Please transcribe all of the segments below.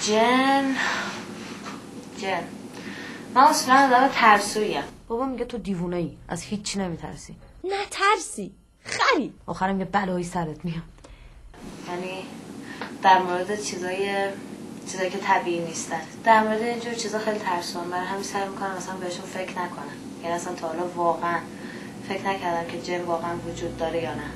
جن من اصلا آدم ترسویم. بابا میگه تو دیوونه‌ای، از هیچی نمیترسی. نه ترسی خری. آخرم یه بلایی سرت میاد. یعنی در مورد چیزایی که طبیعی نیستن، در مورد اینجور چیزا خیلی ترسوام، برای همین سعی میکنم مثلا بهشون فکر نکنم. یعنی اصلا تا حالا واقعا فکر نکردم که جن واقعا وجود داره یا نه،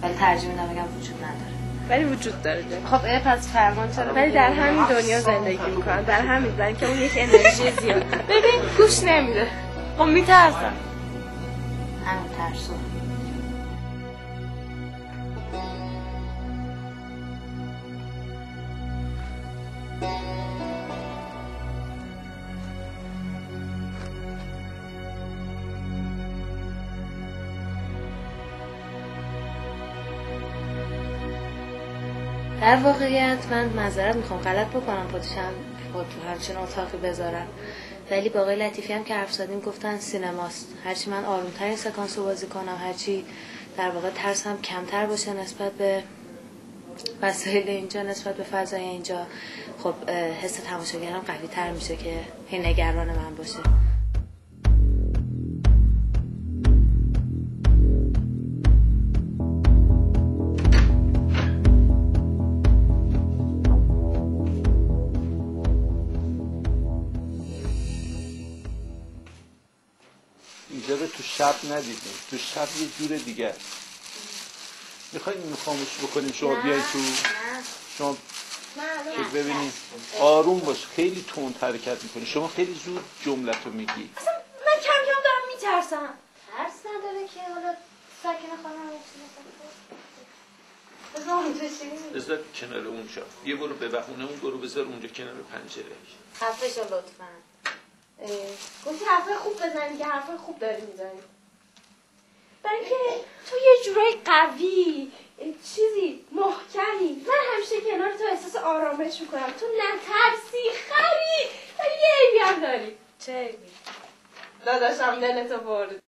ولی ترجیح میدم بگم وجود نداره. ولی وجود داره جن. خب پس فرمان چرا؟ ولی در همین دنیا زندگی میکنن، در همین زن که اون یک انرژی زیاد. ببین گوش نمیده. خب میترسم. همین ترسو. در واقعیت من معذرت میخوام غلط بکنم خود همچین اتاقی بذارم، ولی با آقای لطیفی هم که حرف زدیم گفتن سینماست. هرچی من آرومترین سکانس رو بازی کنم، هرچی در واقع ترسم کمتر باشه نسبت به وسایل اینجا، نسبت به فضای اینجا، خب حس تماشاگرم قوی تر میشه که هی نگران من باشه. اینجا رو تو شب ندیدیم، تو شب یه جور دیگه است. میخواین اینو خاموش بکنیم شما بیاید تو؟ شما ببینید آروم باش، خیلی تند حرکت میکنی، شما خیلی زود جملتو میگی. اصلا من کم کم دارم میترسم. ترس نداره که حالا ساکن خانم بذار کنار اونجا، یه برو به بخونه اون برو بذار اونجا کنار پنجره. خفشو لطفا. گفتی حرفای خوب بزنی که حرفای خوب داری میزنی. برای اینکه تو یه جورایی قوی، چیزی محکمی، من همیشه کنار تو احساس آرامش میکنم. تو نترسی خری، ولی یه عیبی هم داری. چه عیبی؟ داداشم دلتو برد.